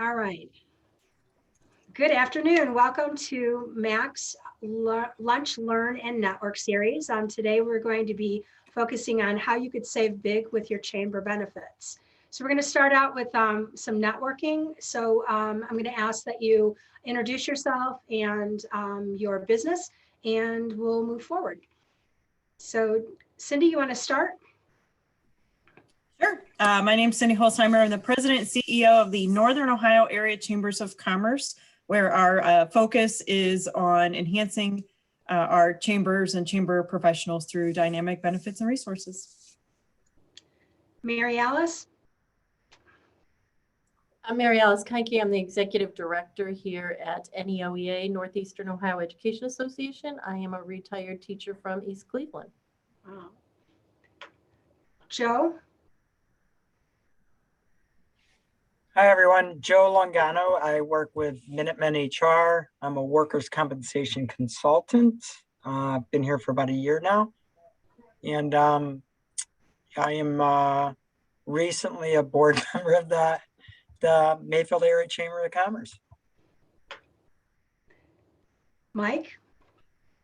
All right. Good afternoon. Welcome to MAC's Lunch, Learn, and Network series. Today we're going to be focusing on how you could save big with your chamber benefits. So we're going to start out with some networking. So I'm going to ask that you introduce yourself and your business, and we'll move forward. So Cindy, you want to start? Sure. My name is Cindy Holzheimer. I'm the president and CEO of the Northern Ohio Area Chambers of Commerce, where our focus is on enhancing our chambers and chamber professionals through dynamic benefits and resources. Mary Alice? I'm Mary Alice Keinke. I'm the executive director here at NEOEA, Northeastern Ohio Education Association. I am a retired teacher from East Cleveland. Wow. Joe? Hi, everyone. Joe Longano. I work with Minutemen HR. I'm a workers' compensation consultant. I've been here for about a year now. And I am recently a board member of the Mayfield Area Chamber of Commerce. Mike?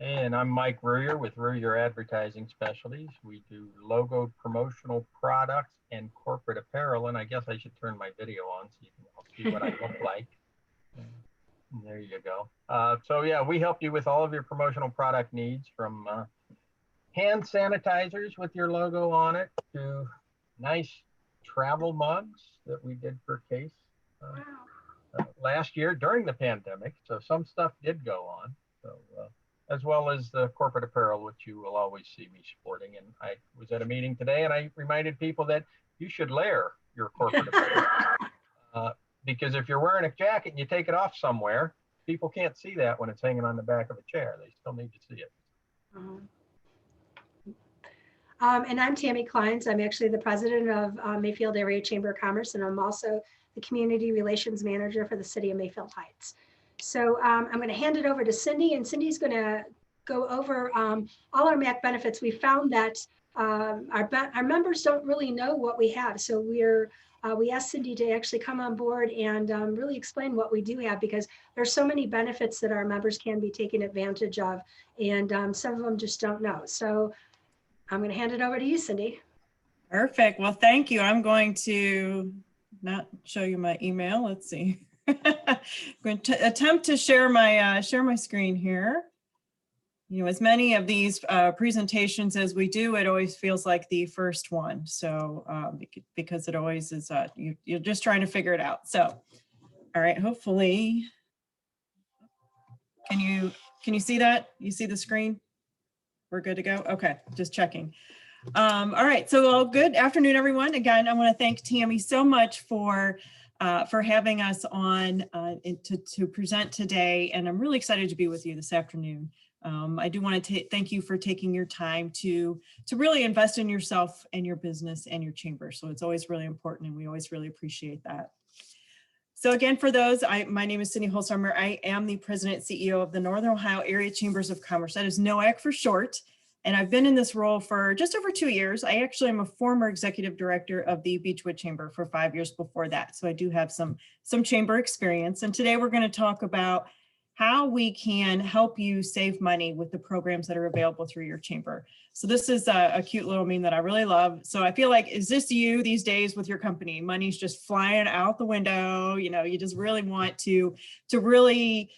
And I'm Mike Ruyer with Ruyer Advertising Specialties. We do logo promotional products and corporate apparel. And I guess I should turn my video on so you can all see what I look like. And there you go. So yeah, we help you with all of your promotional product needs, from hand sanitizers with your logo on it to nice travel mugs that we did for Case last year during the pandemic. So some stuff did go on. So as well as the corporate apparel, which you will always see me sporting. And I was at a meeting today and I reminded people that you should layer your corporate apparel. Because if you're wearing a jacket and you take it off somewhere, people can't see that when it's hanging on the back of a chair. They still need to see it. And I'm Tammy Kleins. I'm actually the president of Mayfield Area Chamber of Commerce, and I'm also the community relations manager for the city of Mayfield Heights. So I'm going to hand it over to Cindy, and Cindy's going to go over all our MAC benefits. We found that our members don't really know what we have. So we asked Cindy to actually come on board and really explain what we do have, because there's so many benefits that our members can be taken advantage of, and some of them just don't know. So I'm going to hand it over to you, Cindy. Perfect. Well, thank you. I'm going to not show you my email. Let's see. I'm going to attempt to share my screen here. You know, as many of these presentations as we do, it always feels like the first one. So because it always is, you're just trying to figure it out. So, all right, hopefully, can you see that? You see the screen? We're good to go? Okay, just checking. All right, so good afternoon, everyone. Again, I want to thank Tammy so much for having us on to present today, and I'm really excited to be with you this afternoon. I do want to thank you for taking your time to really invest in yourself and your business and your chamber. So it's always really important, and we always really appreciate that. So again, for those, my name is Cindy Holzheimer. I am the president and CEO of the Northern Ohio Area Chambers of Commerce. That is NOACC for short. And I've been in this role for just over 2 years. I actually am a former executive director of the Beechwood Chamber for 5 years before that. So I do have some chamber experience. And today we're going to talk about how we can help you save money with the programs that are available through your chamber. So this is a cute little meme that I really love. So I feel like, is this you these days with your company? Money's just flying out the window. You know, you just really want to really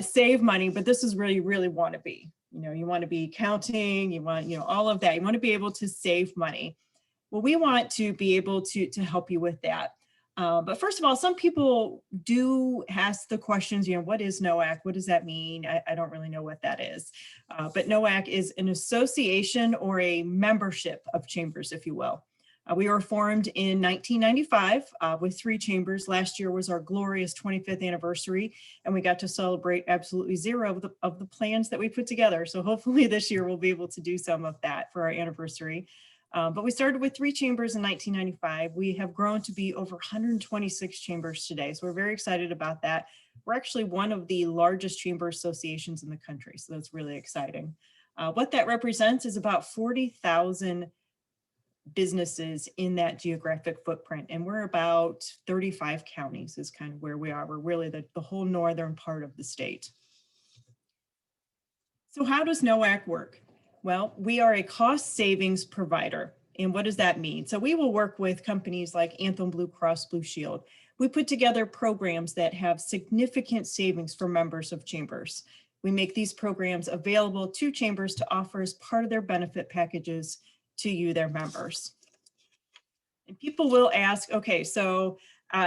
save money, but this is really, really want to be. You know, you want to be counting, you want, all of that. You want to be able to save money. Well, we want to be able to help you with that. But first of all, some people do ask the questions, what is NOACC? What does that mean? I don't really know what that is. But NOACC is an association or a membership of chambers, if you will. We were formed in 1995 with 3 chambers. Last year was our glorious 25th anniversary, and we got to celebrate absolutely 0 of the plans that we put together. So hopefully this year we'll be able to do some of that for our anniversary. But we started with 3 chambers in 1995. We have grown to be over 126 chambers today. So we're very excited about that. We're actually one of the largest chamber associations in the country. So that's really exciting. What that represents is about 40,000 businesses in that geographic footprint. And we're about 35 counties is kind of where we are. We're really the whole northern part of the state. So how does NOACC work? Well, we are a cost savings provider. And what does that mean? So we will work with companies like Anthem Blue Cross Blue Shield. We put together programs that have significant savings for members of chambers. We make these programs available to chambers to offer as part of their benefit packages to you, their members. And people will ask, okay, so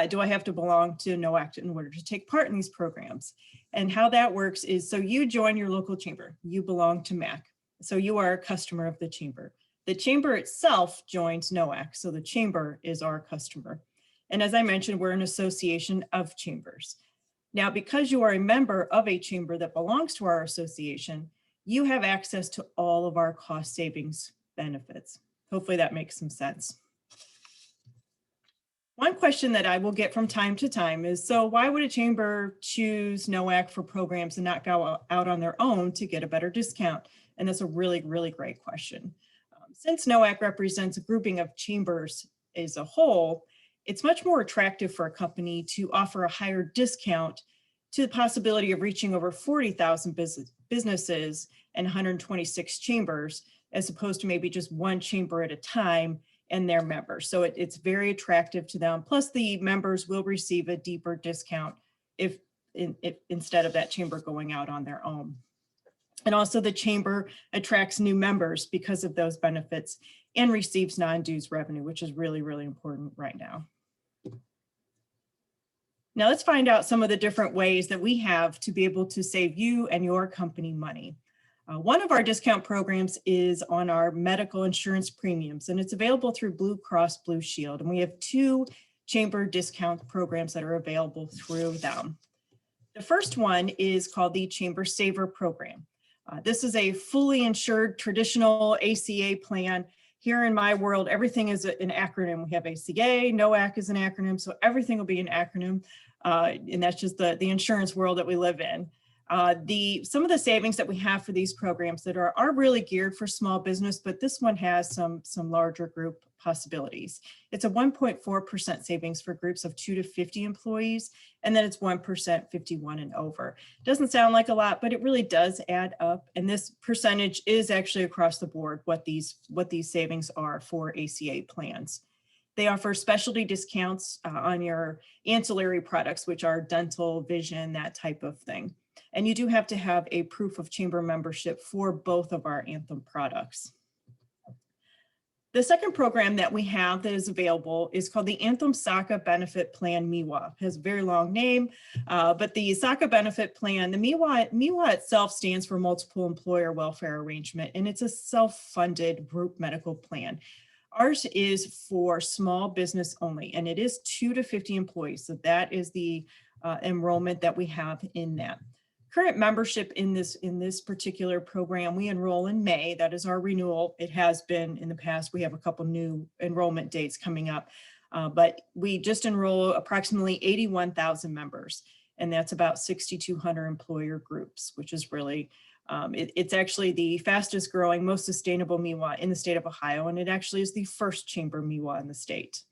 do I have to belong to NOACC in order to take part in these programs? And how that works is, so you join your local chamber, you belong to MAC. So you are a customer of the chamber. The chamber itself joins NOACC, so the chamber is our customer. And as I mentioned, we're an association of chambers. Now, because you are a member of a chamber that belongs to our association, you have access to all of our cost savings benefits. Hopefully that makes some sense. One question that I will get from time to time is, so why would a chamber choose NOACC for programs and not go out on their own to get a better discount? And that's a really, really great question. Since NOACC represents a grouping of chambers as a whole, it's much more attractive for a company to offer a higher discount to the possibility of reaching over 40,000 businesses and 126 chambers, as opposed to maybe just one chamber at a time and their members. So it's very attractive to them. Plus the members will receive a deeper discount if instead of that chamber going out on their own. And also the chamber attracts new members because of those benefits and receives non-dues revenue, which is really, really important right now. Now let's find out some of the different ways that we have to be able to save you and your company money. One of our discount programs is on our medical insurance premiums, and it's available through Blue Cross Blue Shield. And we have 2 chamber discount programs that are available through them. The first one is called the Chamber Saver Program. This is a fully insured traditional ACA plan. Here in my world, everything is an acronym. We have ACA, NOACC is an acronym, so everything will be an acronym. And that's just the insurance world that we live in. Some of the savings that we have for these programs that are really geared for small business, but this one has some larger group possibilities. It's a 1.4% savings for groups of 2 to 50 employees, and then it's 1% 51 and over. Doesn't sound like a lot, but it really does add up. And this percentage is actually across the board what these savings are for ACA plans. They offer specialty discounts on your ancillary products, which are dental, vision, that type of thing. And you do have to have a proof of chamber membership for both of our Anthem products. The second program that we have that is available is called the Anthem SACA Benefit Plan MIWA. It has a very long name, but the SACA Benefit Plan, the MIWA itself stands for Multiple Employer Welfare Arrangement, and it's a self-funded group medical plan. Ours is for small business only, and it is 2 to 50 employees. So that is the enrollment that we have in that. Current membership in this particular program, we enroll in May. That is our renewal. It has been in the past. We have a couple new enrollment dates coming up, but we just enroll approximately 81,000 members, and that's about 6,200 employer groups, which is really, it's actually the fastest growing, most sustainable MIWA in the state of Ohio, and it actually is the first chamber MIWA in the state.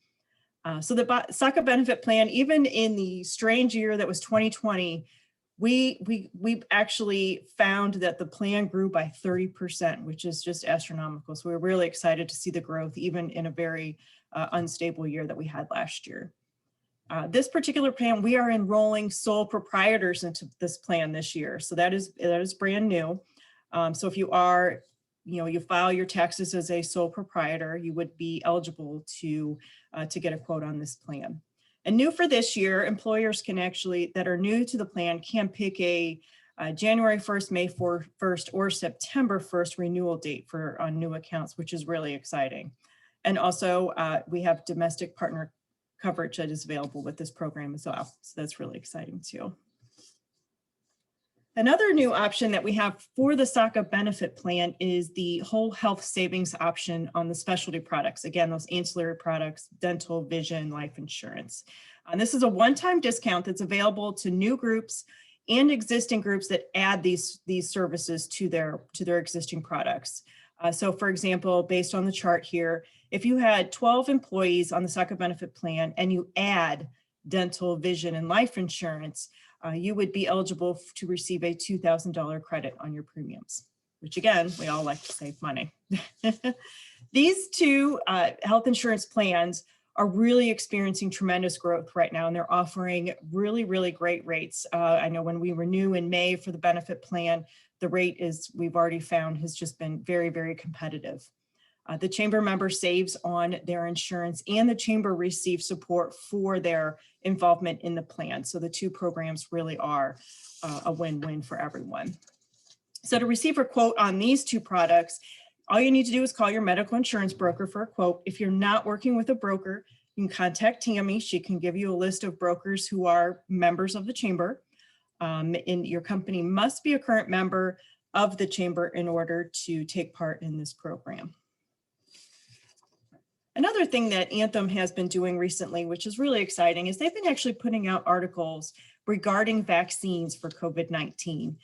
So the SACA benefit plan, even in the strange year that was 2020, we actually found that the plan grew by 30%, which is just astronomical. So we're really excited to see the growth, even in a very unstable year that we had last year. This particular plan, we are enrolling sole proprietors into this plan this year. So that is brand new. So if you are, you file your taxes as a sole proprietor, you would be eligible to get a quote on this plan. And new for this year, employers can actually, that are new to the plan, can pick a January 1st, May 1st, or September 1st renewal date on new accounts, which is really exciting. And also we have domestic partner coverage that is available with this program as well. So that's really exciting too. Another new option that we have for the SACA benefit plan is the whole health savings option on the specialty products. Again, those ancillary products, dental, vision, life insurance. And this is a one-time discount that's available to new groups and existing groups that add these services to their existing products. So for example, based on the chart here, if you had 12 employees on the SACA benefit plan and you add dental, vision, and life insurance, you would be eligible to receive a $2,000 credit on your premiums, which again, we all like to save money. These two health insurance plans are really experiencing tremendous growth right now, and they're offering really, really great rates. I know when we renew in May for the benefit plan, the rate is, we've already found, has just been very, very competitive. The chamber member saves on their insurance, and the chamber receives support for their involvement in the plan. So the two programs really are a win-win for everyone. So to receive a quote on these two products, all you need to do is call your medical insurance broker for a quote. If you're not working with a broker, you can contact Tammy. She can give you a list of brokers who are members of the chamber. And your company must be a current member of the chamber in order to take part in this program. Another thing that Anthem has been doing recently, which is really exciting, is they've been actually putting out articles regarding vaccines for COVID-19.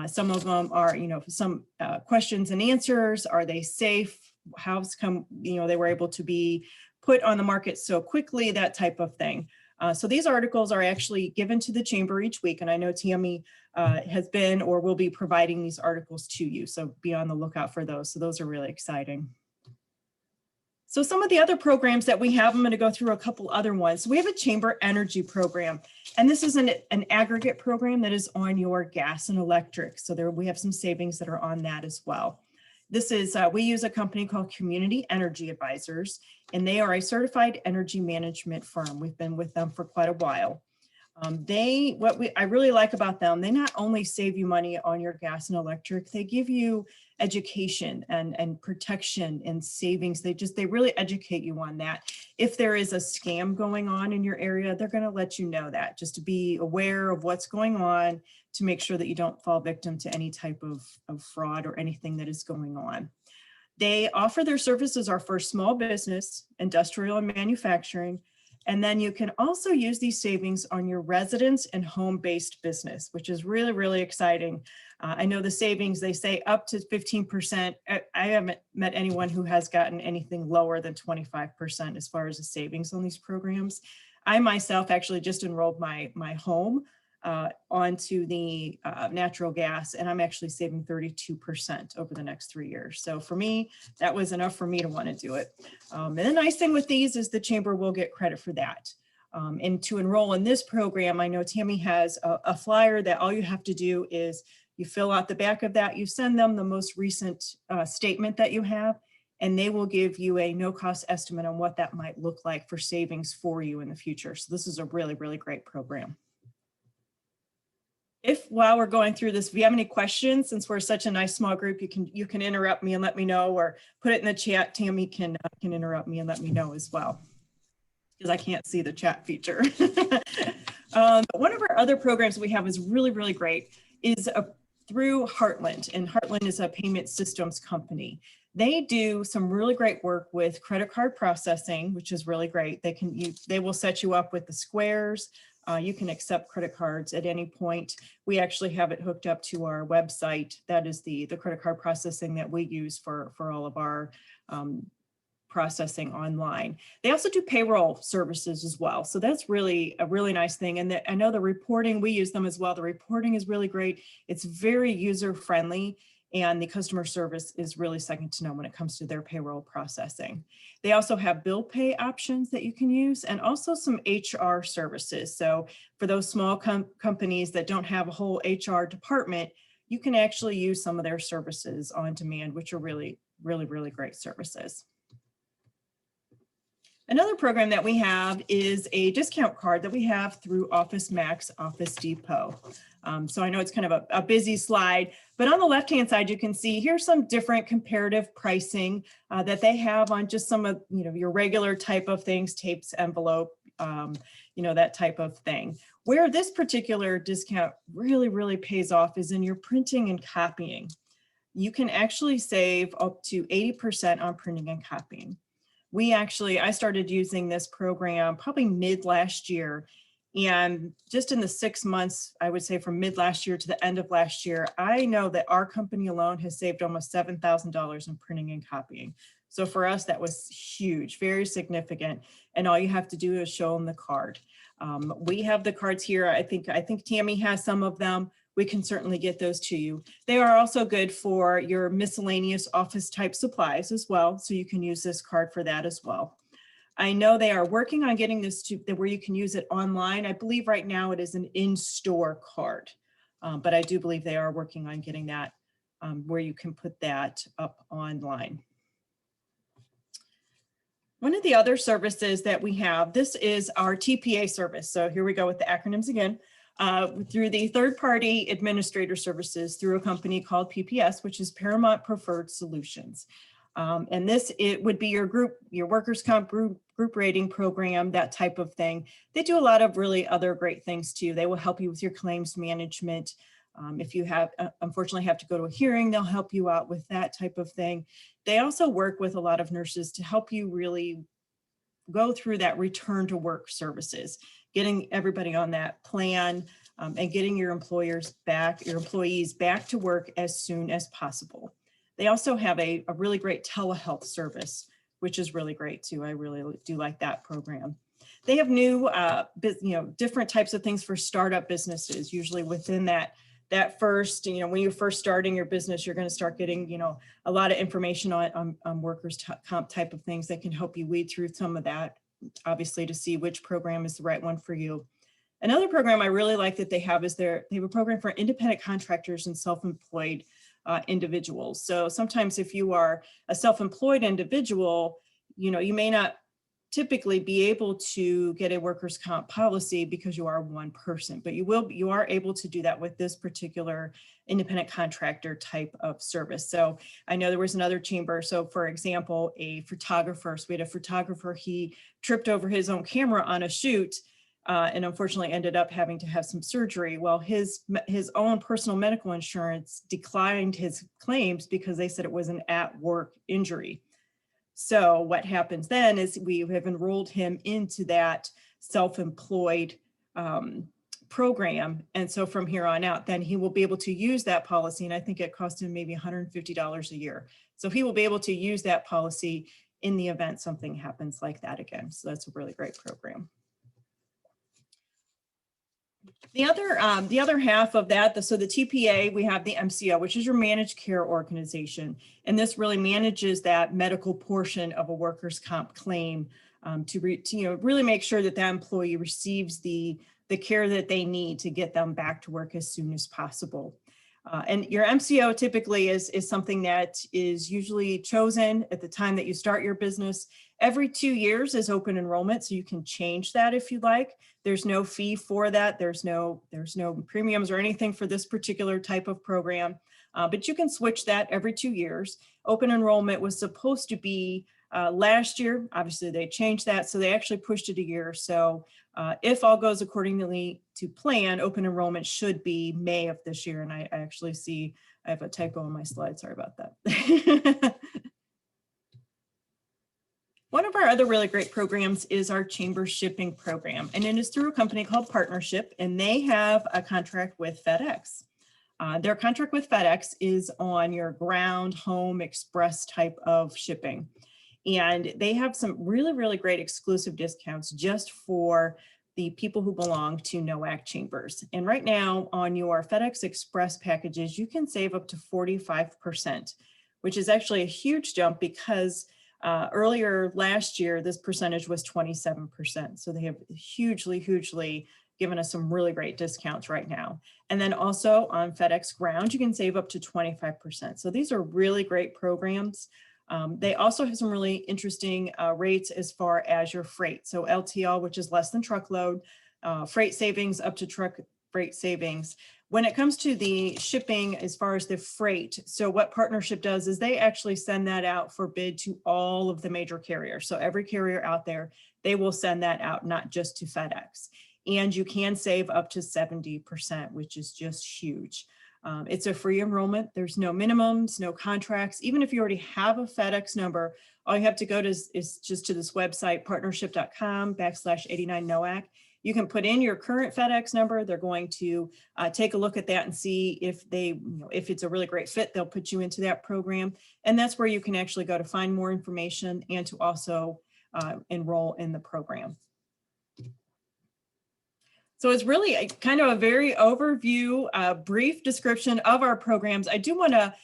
Some of them are, some questions and answers. Are they safe? How's come, they were able to be put on the market so quickly, that type of thing. So these articles are actually given to the chamber each week. And I know Tammy has been or will be providing these articles to you. So be on the lookout for those. So those are really exciting. So some of the other programs that we have, I'm going to go through a couple other ones. So we have a chamber energy program, and this is an aggregate program that is on your gas and electric. So there we have some savings that are on that as well. This is, we use a company called Community Energy Advisors, and they are a certified energy management firm. We've been with them for quite a while. I really like about them, they not only save you money on your gas and electric, they give you education and protection and savings. They really educate you on that. If there is a scam going on in your area, they're going to let you know that, just to be aware of what's going on, to make sure that you don't fall victim to any type of fraud or anything that is going on. They offer their services are for small business, industrial and manufacturing. And then you can also use these savings on your residence and home-based business, which is really, really exciting. I know the savings, they say up to 15%. I haven't met anyone who has gotten anything lower than 25% as far as the savings on these programs. I myself actually just enrolled my home onto the natural gas, and I'm actually saving 32% over the next 3 years. So for me, that was enough for me to want to do it. And the nice thing with these is the chamber will get credit for that. And to enroll in this program, I know Tammy has a flyer that all you have to do is you fill out the back of that, you send them the most recent statement that you have, and they will give you a no-cost estimate on what that might look like for savings for you in the future. So this is a really, really great program. While we're going through this, if you have any questions, since we're such a nice small group, you can interrupt me and let me know, or put it in the chat. Tammy can interrupt me and let me know as well, because I can't see the chat feature. One of our other programs we have is really, really great, is through Heartland, and Heartland is a payment systems company. They do some really great work with credit card processing, which is really great. They will set you up with the squares. You can accept credit cards at any point. We actually have it hooked up to our website. That is the credit card processing that we use for all of our processing online. They also do payroll services as well. So that's really a really nice thing. And I know the reporting, we use them as well. The reporting is really great. It's very user-friendly, and the customer service is really second to none when it comes to their payroll processing. They also have bill pay options that you can use, and also some HR services. So for those small companies that don't have a whole HR department, you can actually use some of their services on demand, which are really, really, really great services. Another program that we have is a discount card that we have through Office Max, Office Depot. So I know it's kind of a busy slide, but on the left-hand side, you can see here's some different comparative pricing that they have on just some of your regular type of things, tapes, envelope, that type of thing. Where this particular discount really, really pays off is in your printing and copying. You can actually save up to 80% on printing and copying. I started using this program probably mid last year, And just in the 6 months, I would say from mid last year to the end of last year, I know that our company alone has saved almost $7,000 in printing and copying. So for us, that was huge, very significant. And all you have to do is show them the card. We have the cards here. I think Tammy has some of them. We can certainly get those to you. They are also good for your miscellaneous office type supplies as well. So you can use this card for that as well. I know they are working on getting this to where you can use it online. I believe right now it is an in-store card, but I do believe they are working on getting that where you can put that up online. One of the other services that we have, this is our TPA service. So here we go with the acronyms again. Through the third-party administrator services through a company called PPS, which is Paramount Preferred Solutions. And this, it would be your group, your workers' comp group rating program, that type of thing. They do a lot of really other great things too. They will help you with your claims management. If you have, unfortunately have to go to a hearing, they'll help you out with that type of thing. They also work with a lot of nurses to help you really go through that return to work services, getting everybody on that plan and getting your employees back to work as soon as possible. They also have a really great telehealth service, which is really great too. I really do like that program. They have new, different types of things for startup businesses. Usually within that first, when you're first starting your business, you're going to start getting, a lot of information on workers' comp type of things that can help you weed through some of that, obviously, to see which program is the right one for you. Another program I really like that they have is they have a program for independent contractors and self-employed individuals. So sometimes if you are a self-employed individual, you may not typically be able to get a workers' comp policy because you are one person, but you are able to do that with this particular independent contractor type of service. So I know there was another chamber. So for example, a photographer, so we had a photographer, he tripped over his own camera on a shoot and unfortunately ended up having to have some surgery. Well, his own personal medical insurance declined his claims because they said it was an at-work injury. So what happens then is we have enrolled him into that self-employed program. And so from here on out, then he will be able to use that policy. And I think it cost him maybe $150 a year. So he will be able to use that policy in the event something happens like that again. So that's a really great program. The other half of that, so the TPA, we have the MCO, which is your managed care organization. And this really manages that medical portion of a workers' comp claim to really make sure that that employee receives the care that they need to get them back to work as soon as possible. And your MCO typically is something that is usually chosen at the time that you start your business. Every 2 years is open enrollment, so you can change that if you like. There's no fee for that. There's no premiums or anything for this particular type of program, but you can switch that every 2 years. Open enrollment was supposed to be last year. Obviously, they changed that, so they actually pushed it a year. So if all goes accordingly to plan, open enrollment should be May of this year. And I actually see I have a typo on my slide. Sorry about that. One of our other really great programs is our chamber shipping program, and it is through a company called Partnership, and they have a contract with FedEx. Their contract with FedEx is on your ground, home, express type of shipping. And they have some really, really great exclusive discounts just for the people who belong to NOACC chambers. And right now on your FedEx Express packages, you can save up to 45%, which is actually a huge jump because earlier last year, this percentage was 27%. So they have hugely given us some really great discounts right now. And then also on FedEx Ground, you can save up to 25%. So these are really great programs. They also have some really interesting rates as far as your freight. So LTL, which is less than truckload, freight savings up to truck freight savings. When it comes to the shipping, as far as the freight, so what Partnership does is they actually send that out for bid to all of the major carriers. So every carrier out there, they will send that out, not just to FedEx. And you can save up to 70%, which is just huge. It's a free enrollment. There's no minimums, no contracts. Even if you already have a FedEx number, all you have to go to is just to this website, partnership.com/89NOACC, you can put in your current FedEx number. They're going to take a look at that and see if if it's a really great fit, they'll put you into that program. And that's where you can actually go to find more information and to also enroll in the program. So it's really a kind of a very overview, brief description of our programs. I do want to,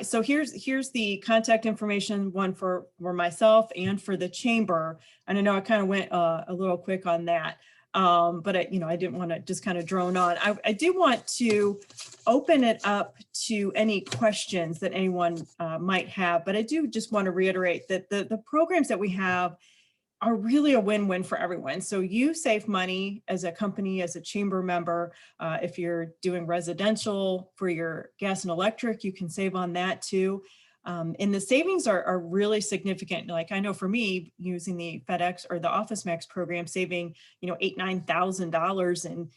so here's the contact information, one for myself and for the chamber. And I know I kind of went a little quick on that, but I didn't want to just kind of drone on. I do want to open it up to any questions that anyone might have, but I do just want to reiterate that the programs that we have are really a win-win for everyone. So you save money as a company, as a chamber member. If you're doing residential for your gas and electric, you can save on that too. And the savings are really significant. Like I know for me, using the FedEx or the Office Max program, saving $8,000-9,000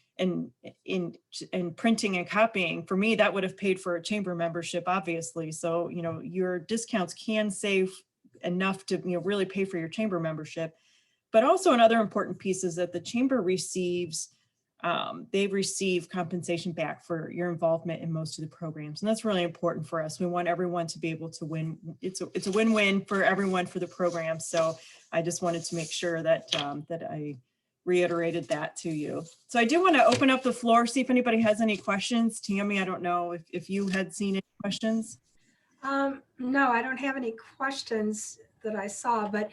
in printing and copying. For me, that would have paid for a chamber membership, obviously. So your discounts can save enough to really pay for your chamber membership. But also another important piece is that the chamber receives, they receive compensation back for your involvement in most of the programs. And that's really important for us. We want everyone to be able to win. It's a win-win for everyone for the program. So I just wanted to make sure that that I reiterated that to you. So I do want to open up the floor, see if anybody has any questions. Tammy, I don't know if you had seen any questions. No, I don't have any questions that I saw, but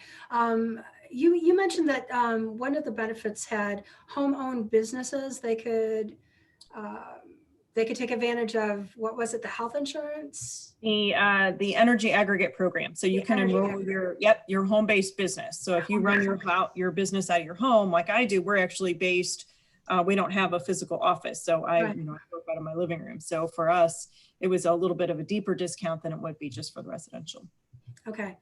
you mentioned that one of the benefits had home-owned businesses. They could take advantage of, what was it, the health insurance? The energy aggregate program. So you can enroll your home-based business. So if you run your business out of your home, like I do, we're actually based. We don't have a physical office, so I work out of my living room. So for us, it was a little bit of a deeper discount than it would be just for the residential. Okay,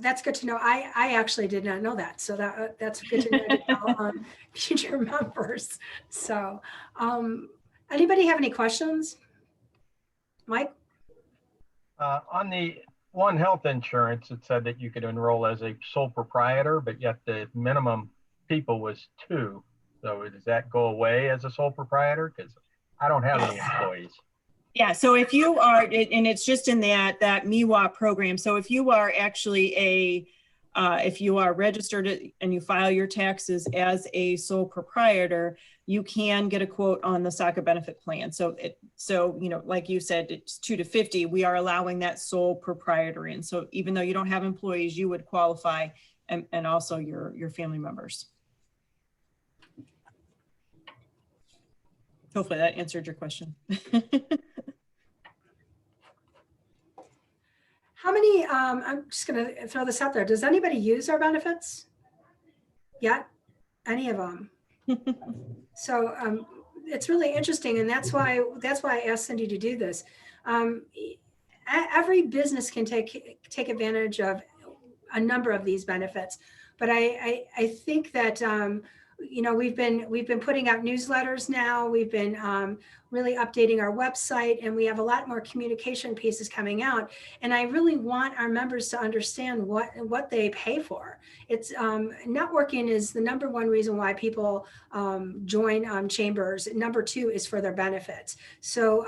that's good to know. I actually did not know that, so that's good to know to tell future members. So, anybody have any questions? Mike? On the One Health insurance, it said that you could enroll as a sole proprietor, but yet the minimum people was 2. So does that go away as a sole proprietor? Because I don't have any employees. Yeah, so if you are, and it's just in that MEWA program. So if you are actually if you are registered and you file your taxes as a sole proprietor, you can get a quote on the SACA benefit plan. So like you said, it's 2 to 50. We are allowing that sole proprietor in. So even though you don't have employees, you would qualify, and also your family members. Hopefully that answered your question. How many, I'm just going to throw this out there. Does anybody use our benefits yet? Any of them? So it's really interesting. And that's why I asked Cindy to do this. Every business can take advantage of a number of these benefits. But I think that, we've been putting out newsletters now. We've been really updating our website, and we have a lot more communication pieces coming out. And I really want our members to understand what they pay for. It's networking is the #1 reason why people join chambers. Number 2 is for their benefits. So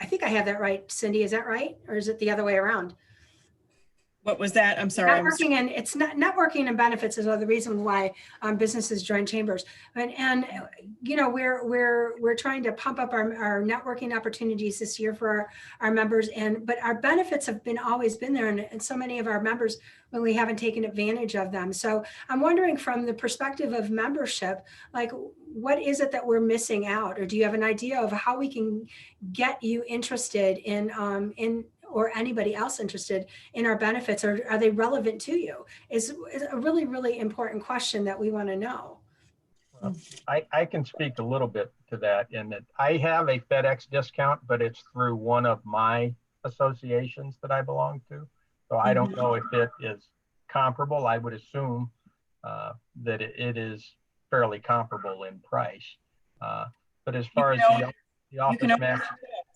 I think I have that right, Cindy. Is that right, or is it the other way around? What was that? I'm sorry. Networking and benefits is the reason why businesses join chambers. And we're trying to pump up our networking opportunities this year for our members. But our benefits have always been there, and so many of our members really haven't taken advantage of them. So I'm wondering, from the perspective of membership, like, what is it that we're missing out? Or do you have an idea of how we can get you interested in or anybody else interested in our benefits? Or are they relevant to you? Is a really, really important question that we want to know. I can speak a little bit to that, in that I have a FedEx discount, but it's through one of my associations that I belong to. So I don't know if it is comparable. I would assume that it is fairly comparable in price. But as far as the Office Max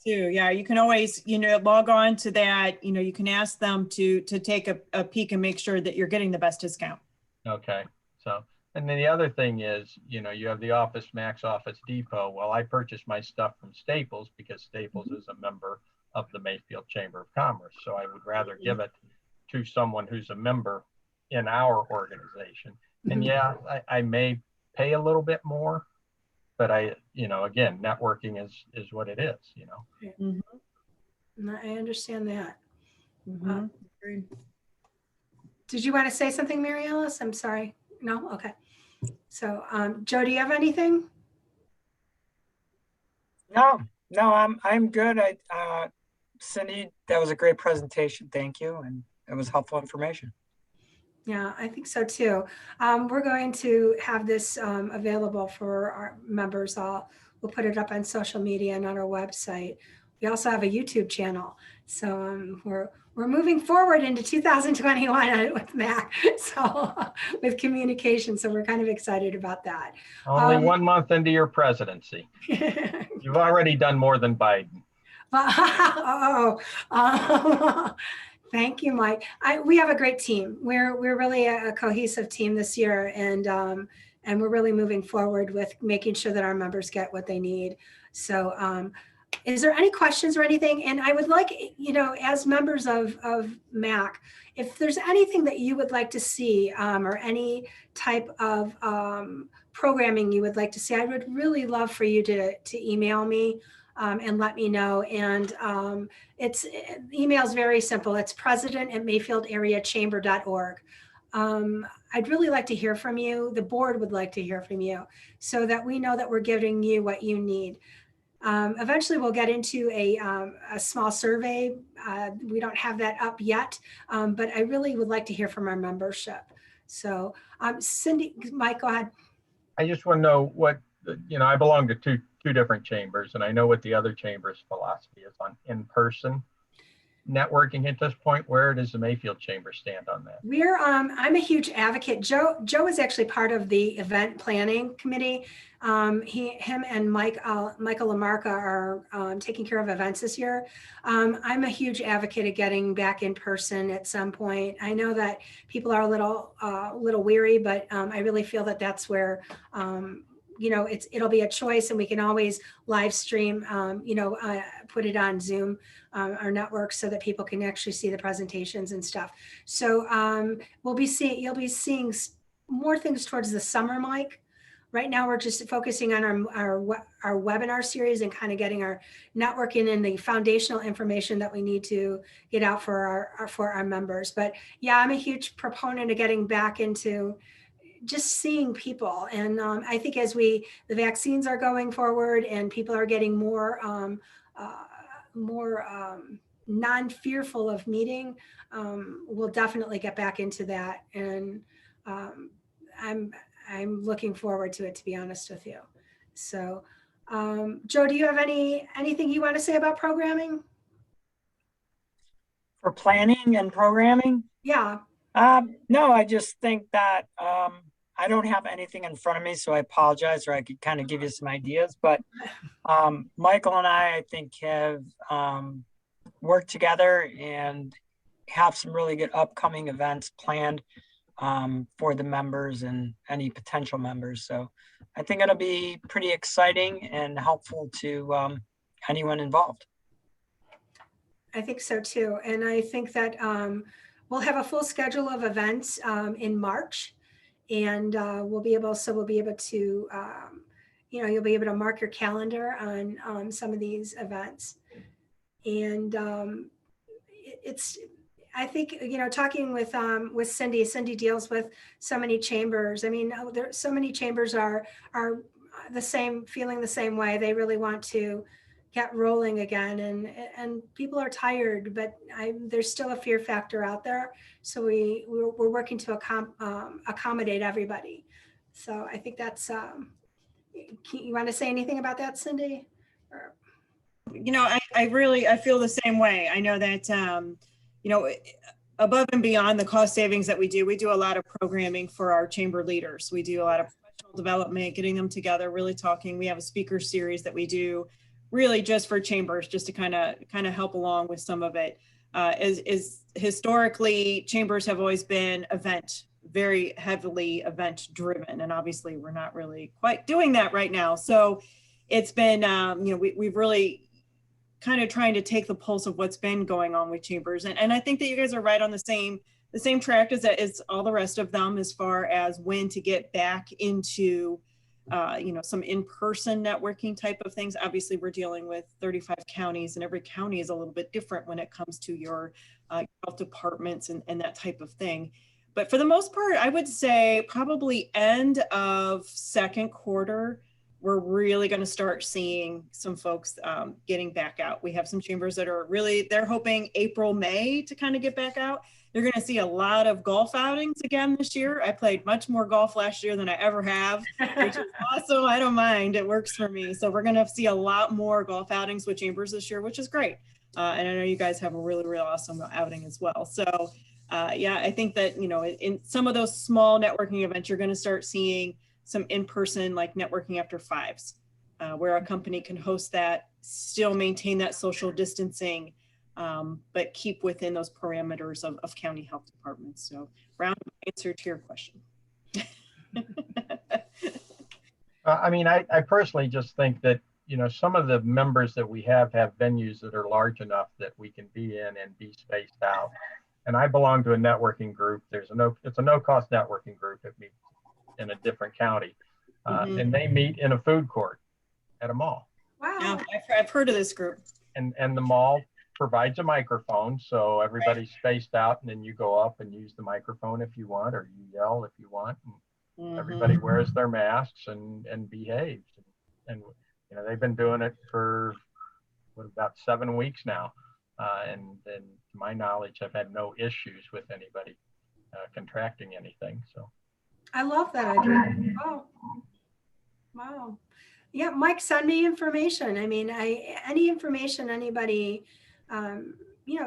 too, yeah, you can always log on to that. You can ask them to take a peek and make sure that you're getting the best discount. Okay, so And then the other thing is, you have the Office Max, Office Depot. Well, I purchase my stuff from Staples because Staples is a member of the Mayfield Chamber of Commerce. So I would rather give it to someone who's a member in our organization. And yeah, I may pay a little bit more, but again, networking is what it is, No, I understand that. Agreed. Did you want to say something, Mary Alice? I'm sorry. No? Okay. So, Joe, do you have anything? No, I'm good. Cindy, that was a great presentation. Thank you. And it was helpful information. Yeah, I think so too. We're going to have this available for our members. We'll put it up on social media and on our website. We also have a YouTube channel. So we're moving forward into 2021 with MAC, so with communication. So we're kind of excited about that. Only 1 month into your presidency. You've already done more than Biden. Thank you, Mike. We have a great team. We're really a cohesive team this year, and we're really moving forward with making sure that our members get what they need. So is there any questions or anything? And I would like, as members of MAC, if there's anything that you would like to see or any type of programming you would like to see, I would really love for you to email me and let me know. And email is very simple. It's president@mayfieldareachamber.org. I'd really like to hear from you. The board would like to hear from you so that we know that we're giving you what you need. Eventually we'll get into a small survey. We don't have that up yet, but I really would like to hear from our membership. So Cindy, Mike, go ahead. I just want to know what, I belong to two different chambers, and I know what the other chamber's philosophy is on in-person networking at this point. Where does the Mayfield Chamber stand on that? I'm a huge advocate. Joe is actually part of the event planning committee. Him and Michael Lamarca are taking care of events this year. I'm a huge advocate of getting back in person at some point. I know that people are a little weary, but I really feel that that's where it'll be a choice, and we can always live stream, put it on Zoom, our network, so that people can actually see the presentations and stuff. So you'll be seeing more things towards the summer, Mike. Right now, we're just focusing on our webinar series and kind of getting our networking and the foundational information that we need to get out for our members. But yeah, I'm a huge proponent of getting back into just seeing people. And I think as the vaccines are going forward and people are getting more non-fearful of meeting, we'll definitely get back into that. And I'm looking forward to it, to be honest with you. So Joe, do you have anything you want to say about programming? For planning and programming? Yeah. No, I just think that I don't have anything in front of me, so I apologize, or I could kind of give you some ideas. But Michael and I think, have worked together and have some really good upcoming events planned for the members and any potential members. So I think it'll be pretty exciting and helpful to anyone involved. I think so too. And I think that we'll have a full schedule of events in March. And we'll be able to, you'll be able to mark your calendar on some of these events. And I think, talking with Cindy deals with so many chambers. I mean, there's so many chambers are the same, feeling the same way. They really want to get rolling again, and people are tired, but there's still a fear factor out there. So we're working to accommodate everybody. So I think that's, you want to say anything about that, Cindy? Or... I feel the same way. I know that, above and beyond the cost savings that we do a lot of programming for our chamber leaders. We do a lot of professional development, getting them together, really talking. We have a speaker series that we do really just for chambers, just to kind of help along with some of it. Is historically, chambers have always been event very heavily event driven. And obviously we're not really quite doing that right now. So it's been, we've really kind of trying to take the pulse of what's been going on with chambers. And I think that you guys are right on the same track as all the rest of them, as far as when to get back into, some in-person networking type of things. Obviously we're dealing with 35 counties, and every county is a little bit different when it comes to your health departments and that type of thing. But for the most part, I would say probably end of second quarter, we're really going to start seeing some folks getting back out. We have some chambers that are really, they're hoping April, May to kind of get back out. You're going to see a lot of golf outings again this year. I played much more golf last year than I ever have, which is awesome. I don't mind. It works for me. So we're going to see a lot more golf outings with chambers this year, which is great. And I know you guys have a really, really awesome outing as well. So yeah, I think that, in some of those small networking events, you're going to start seeing some in-person, like networking after fives, where a company can host that, still maintain that social distancing, but keep within those parameters of county health departments. So round answer to your question. I personally just think that, some of the members that we have venues that are large enough that we can be in and be spaced out. And I belong to a networking group. It's a no-cost networking group that meets in a different county, and they meet in a food court at a mall. Wow. Yeah, I've heard of this group. And the mall provides a microphone, so everybody's spaced out, and then you go up and use the microphone if you want, or you yell if you want. And everybody wears their masks and behaves. And they've been doing it for about 7 weeks now, and to my knowledge, I've had no issues with anybody contracting anything. So I love that idea. Oh, wow. Yeah, Mike, send me information. I mean, any information, anybody,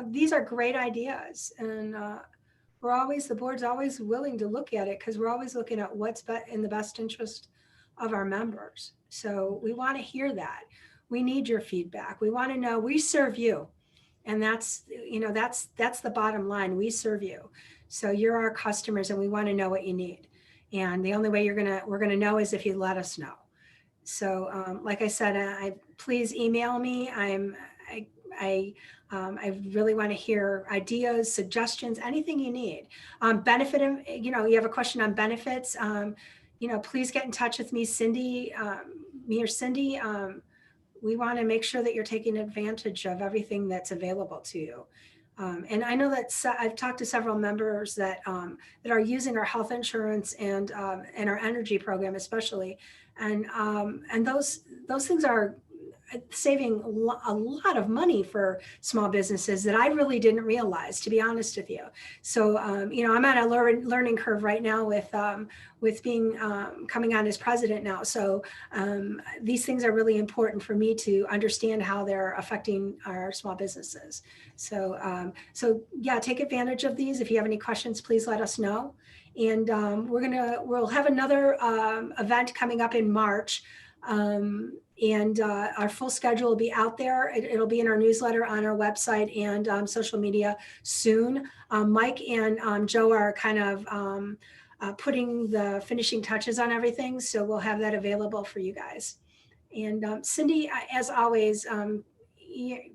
these are great ideas. And the board's always willing to look at it, because we're always looking at what's in the best interest of our members. So we want to hear that. We need your feedback. We want to know, we serve you. And that's the bottom line. We serve you. So you're our customers, and we want to know what you need. And the only way we're gonna know is if you let us know. So like I said, please email me. I really want to hear ideas, suggestions, anything you need. You have a question on benefits, please get in touch with me, Cindy, or Cindy. We want to make sure that you're taking advantage of everything that's available to you. And I know that I've talked to several members that are using our health insurance and our energy program, especially, and those things are saving a lot of money for small businesses that I really didn't realize, to be honest with you. So I'm on a learning curve right now with being coming on as president now. So these things are really important for me to understand how they're affecting our small businesses. So yeah, take advantage of these. If you have any questions, please let us know. And we'll have another event coming up in March. And our full schedule will be out there. It'll be in our newsletter, on our website, and social media soon. Mike and Joe are kind of putting the finishing touches on everything. So we'll have that available for you guys. And Cindy, as always,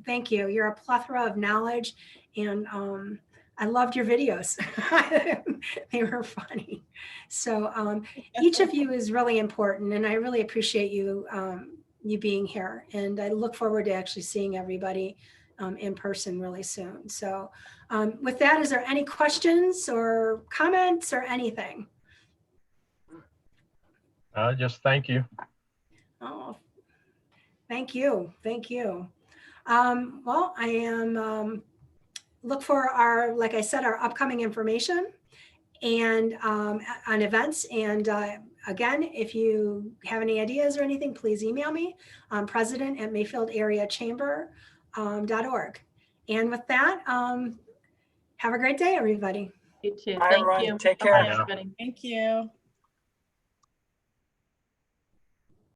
thank you. You're a plethora of knowledge, and I loved your videos. They were funny. So each of you is really important, and I really appreciate you being here. And I look forward to actually seeing everybody in person really soon. So with that, is there any questions or comments or anything? Just thank you. Oh, thank you. Thank you. Well, I am look for like I said, our upcoming information and on events. And again, if you have any ideas or anything, please email me, president@mayfieldareachamber.org. And with that, have a great day, everybody. You too. Bye, Thank everyone. you. Take Bye-bye, care. everybody. Thank you.